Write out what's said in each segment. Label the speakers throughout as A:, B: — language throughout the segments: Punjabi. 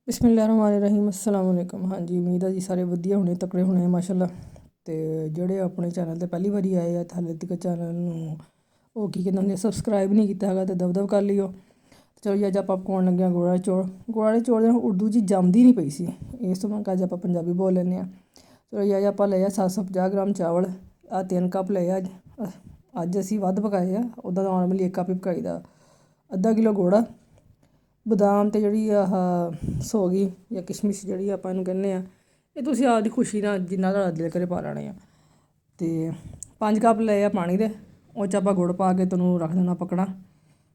A: ਬਿਸਮਿਲ੍ਲਾਹਿਰਰਹਿਮਾਨਿਰਰਹੀਮ अस्सलाम वालेकुम। हाँ जी, उम्मीद है जी सारे ਵਧੀਆ ਹੋਣੇ, ਤਕੜੇ ਹੋਣੇ ਮਾਸ਼ਾਅੱਲਾ। ਤੇ ਜਿਹੜੇ ਆਪਣੇ ਚੈਨਲ 'ਤੇ ਪਹਿਲੀ ਵਾਰੀ ਆਏ ਆ ਹਾਲੇ ਤੱਕ ਚੈਨਲ ਨੂੰ ਉਹ ਕੀ ਕਹਿੰਦੇ ਹੁੰਦੇ ਸਬਸਕ੍ਰਾਈਬ ਨਹੀਂ ਕੀਤਾ ਹੈਗਾ ਤੇ ਦਬ ਕਰ ਲਿਓ। ਚਲੋ ਜੀ, ਅੱਜ ਆਪਾਂ ਪਕਾਉਣ ਲੱਗੇ ਹਾਂ ਗੋਲਾ ਚੌਲ। ਗੋਲਾ ਚੌਲ ਉਰਦੂ 'ਚ ਜੰਮਦੀ ਨਹੀਂ ਪਈ ਸੀ, ਇਸ ਤੋਂ ਮੈਂ ਅੱਜ ਆਪਾਂ ਪੰਜਾਬੀ ਬੋਲ ਲੈਂਦੇ ਹਾਂ। ਚਲੋ ਜੀ, ਅੱਜ ਆਪਾਂ ਲਏ ਆ 750 ਗ੍ਰਾਮ ਚਾਵਲ, ਆਹ 3 ਕੱਪ ਲਏ ਆ। ਅੱਜ ਅਸੀਂ ਵੱਧ ਪਕਾਏ ਆ, ਉੱਦਾਂ ਨੋਰਮਲੀ 1 ਕੱਪ ਹੀ ਪਕਾਈਦਾ। ਅੱਧਾ ਕਿਲੋ ਗੁੜ, ਬਦਾਮ ਅਤੇ ਜਿਹੜੀ ਆਹ ਸੌਗੀ ਜਾਂ ਕਿਸ਼ਮਿਸ਼ ਜਿਹੜੀ ਆਪਾਂ ਇਹਨੂੰ ਕਹਿੰਦੇ ਹਾਂ, ਇਹ ਤੁਸੀਂ ਆਪਦੀ ਖੁਸ਼ੀ ਨਾਲ ਜਿੰਨਾ ਤੁਹਾਡਾ ਦਿਲ ਕਰੇ ਪਾ ਲੈਣੇ ਆ। ਅਤੇ 5 ਕੱਪ ਲਏ ਆ ਪਾਣੀ ਦੇ, ਉਹ 'ਚ ਆਪਾਂ ਗੁੜ ਪਾ ਕੇ ਤੁਹਾਨੂੰ ਰੱਖ ਦੇਣਾ ਪਕਣਾ।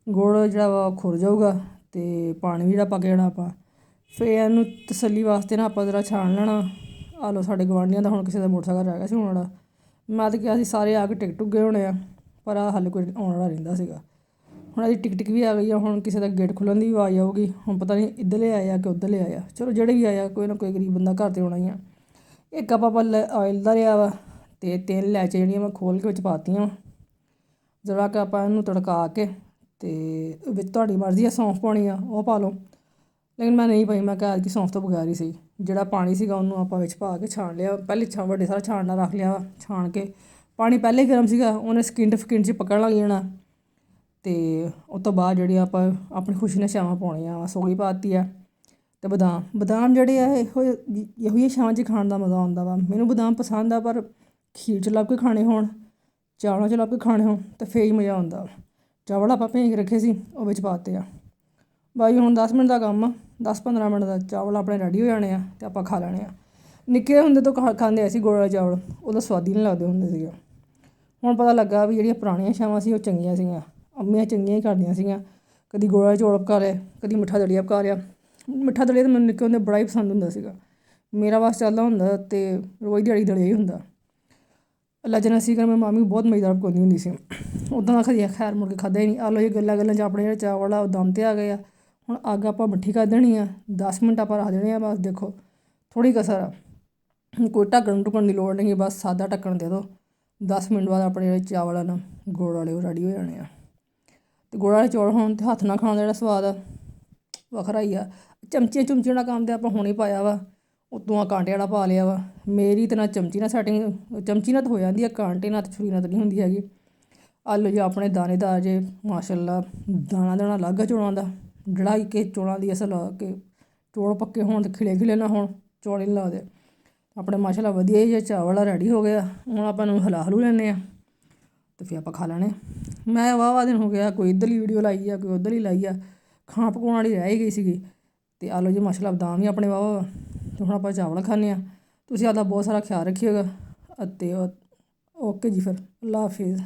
A: ਗੁੜ ਜਿਹੜਾ ਵਾ ਖੁਰ ਜਾਊਗਾ ਅਤੇ ਪਾਣੀ ਵੀ ਜਿਹੜਾ ਪਾ ਕੇ ਦੇਣਾ ਆਪਾਂ। ਫਿਰ ਇਹਨੂੰ ਤਸੱਲੀ ਵਾਸਤੇ ਨਾ ਆਪਾਂ ਜ਼ਰਾ ਛਾਣ ਲੈਣਾ। ਆਹ ਲਓ, ਸਾਡੇ ਗੁਆਂਢੀਆਂ ਦਾ ਹੁਣ ਕਿਸੇ ਦਾ ਮੋਟਰਸਾਈਕਲ ਰਹਿ ਗਿਆ ਸੀ ਆਉਣ ਵਾਲਾ। ਮੈਂ ਤਾਂ ਕਿਹਾ ਸੀ ਸਾਰੇ ਆ ਕੇ ਟਿਕ ਟੁਕ ਗਏ ਹੋਣੇ ਆ, ਪਰ ਆਹ ਹਾਲੇ ਕੋਈ ਆਉਣ ਵਾਲਾ ਰਹਿੰਦਾ ਸੀਗਾ। ਹੁਣ ਇਹਦੀ ਟਿਕ ਵੀ ਆ ਗਈ ਆ। ਹੁਣ ਕਿਸੇ ਦਾ ਗੇਟ ਖੁੱਲ੍ਹਣ ਦੀ ਵੀ ਆਵਾਜ਼ ਆਊਗੀ। ਹੁਣ ਪਤਾ ਨਹੀਂ ਇੱਧਰਲੇ ਆਏ ਆ ਕਿ ਉੱਧਰਲੇ ਆਏ ਆ। ਚਲੋ ਜਿਹੜੇ ਵੀ ਆਏ ਆ, ਕੋਈ ਨਾ ਕੋਈ ਗਰੀਬ ਬੰਦਾ ਘਰ 'ਤੇ ਆਉਣਾ ਹੀ ਆ। 1 ਕੱਪ ਆਪਾਂ ਆਇਲ ਦਾ ਲਿਆ ਵਾ ਅਤੇ 3 ਇਲਾਇਚੀਆਂ ਜਿਹੜੀਆਂ ਮੈਂ ਖੋਲ੍ਹ ਕੇ ਵਿੱਚ ਪਾਤੀਆਂ ਵਾ। ਜ਼ਰਾ ਕਿ ਆਪਾਂ ਇਹਨੂੰ ਤੜਕਾ ਕੇ ਅਤੇ ਵਿੱਚ ਤੁਹਾਡੀ ਮਰਜ਼ੀ ਆ ਸੌਂਫ ਪਾਉਣੀ ਆ ਉਹ ਪਾ ਲਓ, ਲੇਕਿਨ ਮੈਂ ਨਹੀਂ ਪਾਈ। ਮੈਂ ਕਿਹਾ ਕਿ ਸੌਂਫ ਤੋਂ ਬਗੈਰ ਹੀ ਸਹੀ। ਜਿਹੜਾ ਪਾਣੀ ਸੀਗਾ ਉਹਨੂੰ ਆਪਾਂ ਵਿੱਚ ਪਾ ਕੇ ਛਾਣ ਲਿਆ। ਪਹਿਲੇ ਵੱਡੇ ਸਾਰਾ ਛਾਣਨਾ ਰੱਖ ਲਿਆ ਵਾ। ਛਾਣ ਕੇ ਪਾਣੀ ਪਹਿਲੇ ਹੀ ਗਰਮ ਸੀਗਾ, ਉਹਨੇ ਸਕਿੰਟ 'ਚ ਪੱਕਣ ਲੱਗ ਜਾਣਾ। ਅਤੇ ਉਸ ਤੋਂ ਬਾਅਦ ਜਿਹੜੀ ਆਪਾਂ ਆਪਣੀ ਖੁਸ਼ੀ ਨਾਲ ਛਾਵਾਂ ਪਾਉਣੀਆਂ ਵਾ। ਸੌਗੀ ਪਾ ਦਿੱਤੀ ਆ ਅਤੇ ਬਦਾਮ ਜਿਹੜੇ ਆ ਇਹੋ ਜਿਹੀ ਛਾਵਾਂ 'ਚ ਖਾਣ ਦਾ ਮਜ਼ਾ ਆਉਂਦਾ ਵਾ। ਮੈਨੂੰ ਬਦਾਮ ਪਸੰਦ ਆ, ਪਰ ਖੀਰ 'ਚ ਲੱਭ ਕੇ ਖਾਣੇ ਹੋਣ, ਚਾਵਲਾਂ 'ਚ ਲੱਭ ਕੇ ਖਾਣੇ ਹੋਣ ਤਾਂ ਫਿਰ ਹੀ ਮਜ਼ਾ ਆਉਂਦਾ। ਚਾਵਲ ਆਪਾਂ ਭੇਜ ਕੇ ਰੱਖੇ ਸੀ, ਉਹ ਵਿੱਚ ਪਾ ਦਿੱਤੇ ਆ। ਬਾਈ ਹੁਣ 10 ਮਿੰਟ ਦਾ ਕੰਮ ਆ, 10-15 ਮਿੰਟ ਦਾ ਚਾਵਲ ਆਪਣੇ ਰੈਡੀ ਹੋ ਜਾਣੇ ਆ ਅਤੇ ਆਪਾਂ ਖਾ ਲੈਣੇ ਆ। ਨਿੱਕੇ ਹੁੰਦੇ ਤੋਂ ਖਾਂਦੇ ਅਸੀਂ ਗੁੜ ਵਾਲੇ ਚਾਵਲ, ਉਹਦਾ ਸਵਾਦ ਹੀ ਨਹੀਂ ਲੱਗਦੇ ਹੁੰਦੇ ਸੀਗੇ। ਹੁਣ ਪਤਾ ਲੱਗਾ ਵੀ ਜਿਹੜੀਆਂ ਪੁਰਾਣੀਆਂ ਛਾਵਾਂ ਸੀ ਉਹ ਚੰਗੀਆਂ ਸੀਗੀਆਂ। ਅੰਮੀਆਂ ਚੰਗੀਆਂ ਹੀ ਕਰਦੀਆਂ ਸੀਗੀਆਂ। ਕਦੀ ਗੁੜ ਵਾਲੇ ਚੌਲ ਪਕਾ ਲਏ, ਕਦੀ ਮਿੱਠਾ ਦਲੀਆ ਪਕਾ ਲਿਆ। ਮਿੱਠਾ ਦਲੀਆ ਤਾਂ ਮੈਨੂੰ ਨਿੱਕੇ ਹੁੰਦੇ ਬੜਾ ਹੀ ਪਸੰਦ ਹੁੰਦਾ ਸੀਗਾ। ਮੇਰਾ ਬਸ ਚੱਲਦਾ ਹੁੰਦਾ ਅਤੇ ਰੋਜ਼ ਦਿਹਾੜੀ ਦਲੀਆ ਹੀ ਹੁੰਦਾ। ਅੱਲਾ ਜਨਾ ਸੀ ਕਰ ਮੇਰੀ ਮਾਮੀ ਬਹੁਤ ਮਜ਼ੇਦਾਰ ਪਕਾਉਂਦੀ ਹੁੰਦੀ ਸੀ। ਉੱਦਾਂ ਦਾ ਕਦੀ ਖੈਰ ਮੁੜ ਕੇ ਖਾਧਾ ਹੀ ਨਹੀਂ। ਆਲੋ ਜੀ, ਗੱਲਾਂ 'ਚ ਆਪਣੇ ਜਿਹੜੇ ਚਾਵਲ ਆ ਉਹ ਦਮ 'ਤੇ ਆ ਗਏ ਆ। ਹੁਣ ਅੱਗ ਆਪਾਂ ਮਿੱਠੀ ਕਰ ਦੇਣੀ ਆ। 10 ਮਿੰਟ ਆਪਾਂ ਰੱਖ ਦੇਣੇ ਆ। ਬਸ ਦੇਖੋ ਥੋੜ੍ਹੀ ਕਸਰ ਆ, ਕੋਈ ਢੱਕਣ ਢੁੱਕਣ ਦੀ ਲੋੜ ਨਹੀਂ, ਬਸ ਸਾਦਾ ਢੱਕਣ ਦੇ ਦਿਓ। 10 ਮਿੰਟ ਬਾਅਦ ਆਪਣੇ ਜਿਹੜੇ ਚਾਵਲ ਆ ਨਾ ਗੁੜ ਵਾਲੇ ਉਹ ਰੈਡੀ ਹੋ ਜਾਣੇ ਆ। ਅਤੇ ਗੁੜ ਵਾਲੇ ਚੌਲ ਹੋਣ ਅਤੇ ਹੱਥ ਨਾਲ ਖਾਣ ਦਾ ਜਿਹੜਾ ਸਵਾਦ ਆ ਵੱਖਰਾ ਹੀ ਆ। ਚਮਚੇ ਨਾਲ ਕੰਮ ਤਾਂ ਆਪਾਂ ਹੁਣ ਹੀ ਪਾਇਆ ਵਾ, ਉੱਤੋਂ ਆ ਕਾਂਟੇ ਵਾਲਾ ਪਾ ਲਿਆ ਵਾ। ਮੇਰੀ ਤਾਂ ਨਾ ਚਮਚੀ ਨਾਲ ਸੈਟਿੰਗ, ਚਮਚੀ ਨਾਲ ਤਾਂ ਹੋ ਜਾਂਦੀ ਆ, ਕਾਂਟੇ ਨਾਲ ਅਤੇ ਛੁਰੀ ਨਾਲ ਤਾਂ ਨਹੀਂ ਹੁੰਦੀ ਹੈਗੀ। ਆਲੂ ਜੀ ਆਪਣੇ ਦਾਣੇਦਾਰ ਜੇ ਮਾਸ਼ਾਅੱਲਾ, ਦਾਣਾ ਅਲੱਗ ਆ ਚੌਲਾਂ ਦਾ। ਡੜਾਈ ਕੇ ਚੌਲਾਂ ਦੀ ਅਸਲ ਲਾ ਕੇ ਚੌਲ ਪੱਕੇ ਹੋਣ ਅਤੇ ਖਿਲੇ ਨਾ ਹੋਣ, ਚੌਲ ਨਹੀਂ ਲੱਗਦੇ। ਆਪਣੇ ਮਾਸ਼ਾਅੱਲਾ ਵਧੀਆ ਜਿਹੇ ਚਾਵਲ ਰੈਡੀ ਹੋ ਗਿਆ। ਹੁਣ ਆਪਾਂ ਨੂੰ ਹਿਲਾ ਹਲੂ ਲੈਂਦੇ ਹਾਂ ਅਤੇ ਫਿਰ ਆਪਾਂ ਖਾ ਲੈਣੇ। ਮੈਂ ਵਾਹਵਾ ਦਿਨ ਹੋ ਗਿਆ, ਕੋਈ ਇੱਧਰਲੀ ਵੀਡੀਓ ਲਾਈ ਆ, ਕੋਈ ਉੱਧਰਲੀ ਲਾਈ ਆ। ਖਾਣਾ ਪਕਾਉਣ ਵਾਲੀ ਰਹਿ ਹੀ ਗਈ ਸੀਗੀ। ਅਤੇ ਆਲੂ ਜੀ ਮਾਸ਼ਾਅੱਲਾ ਬਦਾਮ ਵੀ ਆਪਣੇ ਵਾਹਵਾ। ਅਤੇ ਹੁਣ ਆਪਾਂ ਚਾਵਲ ਖਾਂਦੇ ਹਾਂ। ਤੁਸੀਂ ਆਪਦਾ ਬਹੁਤ ਸਾਰਾ ਖਿਆਲ ਰੱਖਿਓਗਾ ਅਤੇ ਓਕੇ ਜੀ, ਫਿਰ ਅੱਲਾ ਹਾਫਿਜ਼।